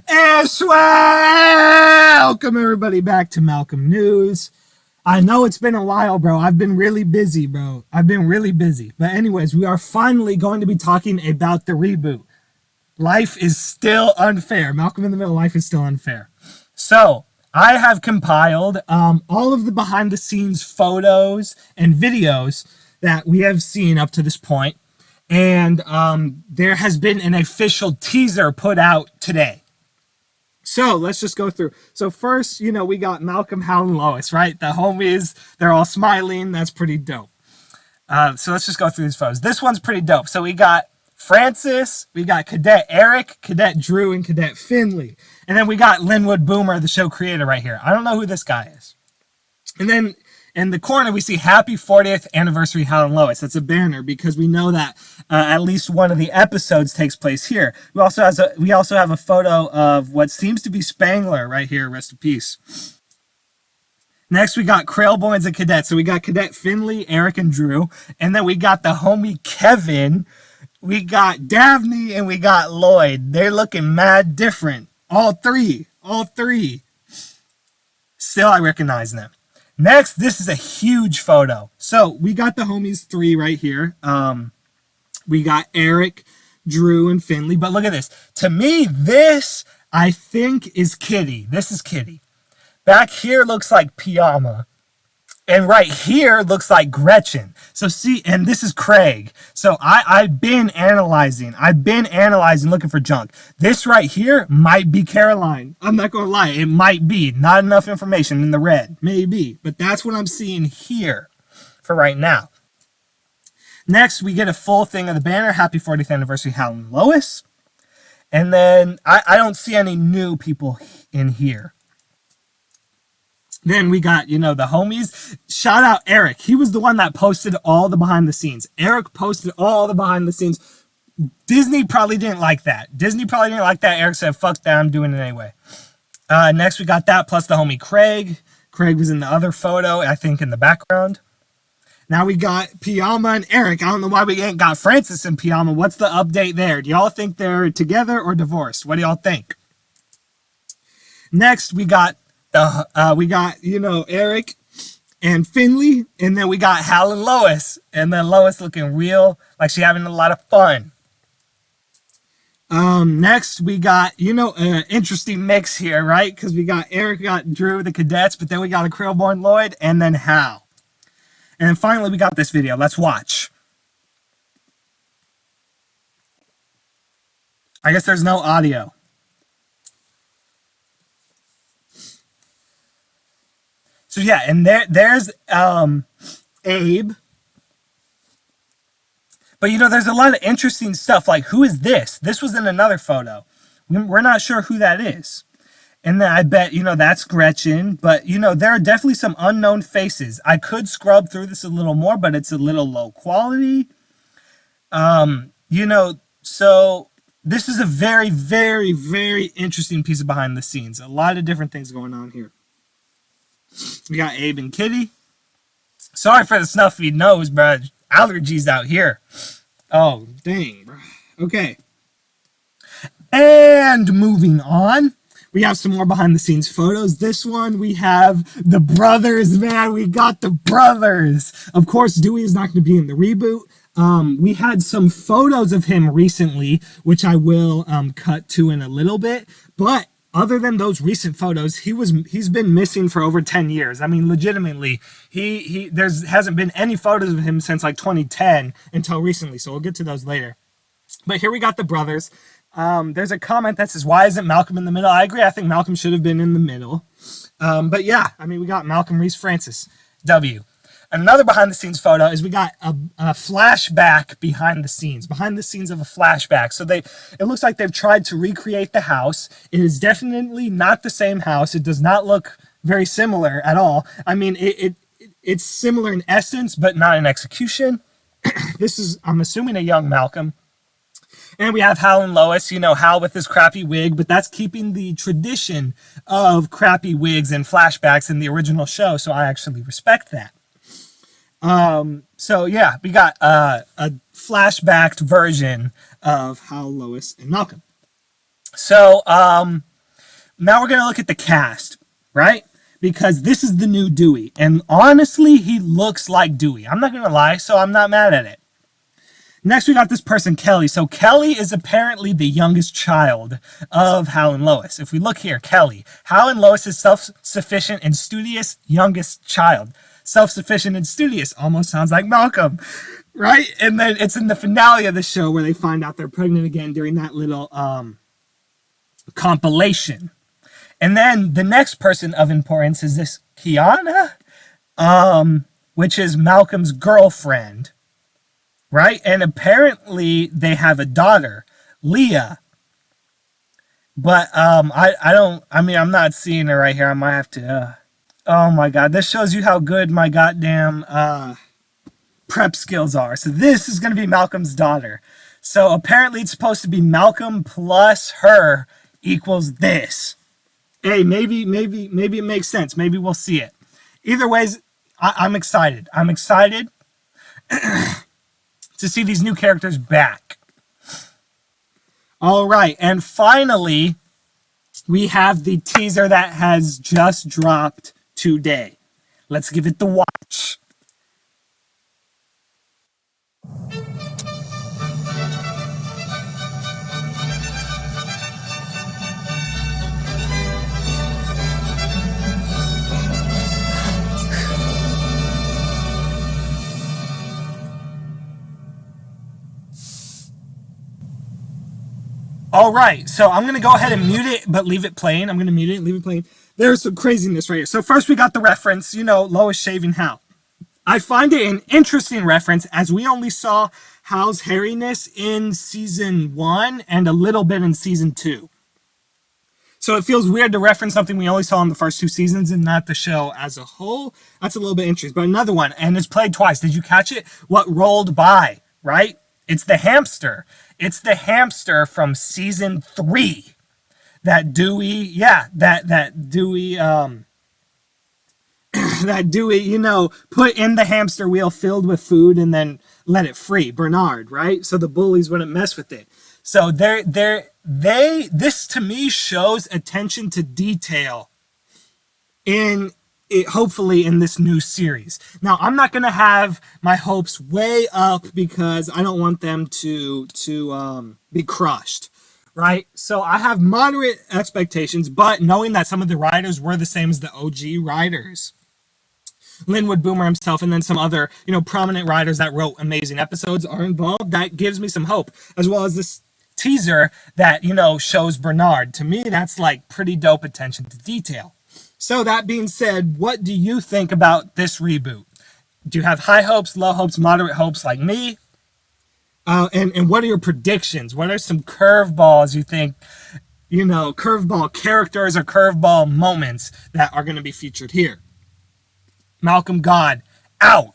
And welcome everybody back to Malcolm News. I know it's been a while, bro. I've been really busy, bro. I've been really busy. But anyways, we are finally going to be talking about the reboot. Life is still unfair. Malcolm in the Middle, life is still unfair. So, I have compiled all of the behind-the-scenes photos and videos that we have seen up to this point. And there has been an official teaser put out today. So let's just go through. So first, we got Malcolm, Hal, and Lois, right? The homies, they're all smiling. That's pretty dope. So let's just go through these photos. This one's pretty dope. So we got Francis, we got Cadet Eric, Cadet Drew, and Cadet Finley. And then we got Linwood Boomer, the show creator, right here. I don't know who this guy is. And then in the corner, we see Happy 40th Anniversary Hal and Lois. That's a banner because we know that at least one of the episodes takes place here. We also have a photo of what seems to be Spangler right here. Rest in peace. Next, we got Krailboins and Cadets. So we got Cadet Finley, Eric, and Drew. And then we got the homie Kevin. We got Daphne, and we got Lloyd. They're looking mad different. All three. Still, I recognize them. Next, this is a huge photo. So we got the homies three right here. We got Eric, Drew, and Finley. But look at this. To me, this, I think, is Kitty. This is Kitty. Back here looks like Piyama. And right here looks like Gretchen. So see, and this is Craig. So I've been analyzing, looking for junk. This right here might be Caroline. I'm not going to lie. It might be. Not enough information in the red. Maybe. But that's what I'm seeing here for right now. Next, we get a full thing of the banner. Happy 40th Anniversary, Hal and Lois. And then I don't see any new people in here. Then we got, the homies. Shout out Eric. He was the one that posted all the behind the scenes. Eric posted all the behind the scenes. Disney probably didn't like that. Eric said, fuck that, I'm doing it anyway. Next, we got that plus the homie Craig. Craig was in the other photo, I think, in the background. Now we got Piyama and Eric. I don't know why we ain't got Francis and Piyama. What's the update there? Do y'all think they're together or divorced? What do y'all think? Next, we got Eric and Finley, and then we got Hal and Lois, and then Lois looking real like she having a lot of fun. Next we got, an interesting mix here, right? Because we got Eric, got Drew, the cadets, but then we got a Krailborn Lloyd, and then Hal. And then finally we got this video. Let's watch. I guess there's no audio. So yeah, and there's Abe. But there's a lot of interesting stuff. Like, who is this? This was in another photo. We're not sure who that is. And then I bet, that's Gretchen. But, there are definitely some unknown faces. I could scrub through this a little more, but it's a little low quality. So this is a very, very, very interesting piece of behind the scenes. A lot of different things going on here. We got Abe and Kitty. Sorry for the snuffy nose, bro. Allergies out here. Oh, dang, bro. Okay. And moving on, we have some more behind the scenes photos. This one, we have the brothers, man. We got the brothers. Of course, Dewey is not going to be in the reboot. We had some photos of him recently, which I will cut to in a little bit. But other than those recent photos, he's been missing for over 10 years. I mean, legitimately, there hasn't been any photos of him since like 2010 until recently. So we'll get to those later. But here we got the brothers. There's a comment that says, why isn't Malcolm in the middle? I agree. I think Malcolm should have been in the middle. But yeah, I mean, we got Malcolm Reese Francis, W. Another behind the scenes photo is we got a flashback behind the scenes of a flashback. So it looks like they've tried to recreate the house. It is definitely not the same house. It does not look very similar at all. I mean, it's similar in essence, but not in execution. This is, I'm assuming, a young Malcolm. And we have Hal and Lois, Hal with his crappy wig, but that's keeping the tradition of crappy wigs and flashbacks in the original show. So I actually respect that. So yeah, we got a flashbacked version of Hal, Lois, and Malcolm. So Now we're going to look at the cast, right? Because this is the new Dewey. And honestly, he looks like Dewey. I'm not going to lie, so I'm not mad at it. Next, we got this person, Kelly. So Kelly is apparently the youngest child of Hal and Lois. If we look here, Kelly. Hal and Lois is self-sufficient and studious youngest child. Self-sufficient and studious. Almost sounds like Malcolm, right? And then it's in the finale of the show where they find out they're pregnant again during that little compilation. And then the next person of importance is this Kiana, which is Malcolm's girlfriend. Right? And apparently they have a daughter, Leah. But I'm not seeing her right here. I might have to oh my god, this shows you how good my goddamn prep skills are. So this is going to be Malcolm's daughter. So apparently it's supposed to be Malcolm plus her equals this. Hey, maybe it makes sense. Maybe we'll see it. Either ways, I'm excited. I'm excited to see these new characters back. All right, and finally, we have the teaser that has just dropped today. Let's give it the watch. All right, so I'm going to go ahead and mute it, but leave it playing. I'm going to mute it, leave it playing. There's some craziness right here. So first we got the reference, Lois shaving Hal. I find it an interesting reference as we only saw Hal's hairiness in season 1 and a little bit in season 2. So it feels weird to reference something we only saw in the first 2 seasons and not the show as a whole. That's a little bit interesting. But another one, and it's played twice. Did you catch it? What rolled by, right? It's the hamster. It's the hamster from season 3 that Dewey, that Dewey, put in the hamster wheel filled with food and then let it free. Bernard, right? So the bullies wouldn't mess with it. So this to me shows attention to detail in it, hopefully in this new series. Now, I'm not going to have my hopes way up because I don't want them to be crushed, right? So I have moderate expectations, but knowing that some of the writers were the same as the OG writers, Linwood Boomer himself, and then some other, prominent writers that wrote amazing episodes are involved, that gives me some hope, as well as this teaser that, shows Bernard. To me, that's like pretty dope attention to detail. So that being said, what do you think about this reboot? Do you have high hopes, low hopes, moderate hopes like me? And what are your predictions? What are some curveballs you think, curveball characters or curveball moments that are going to be featured here? Malcolm God, out.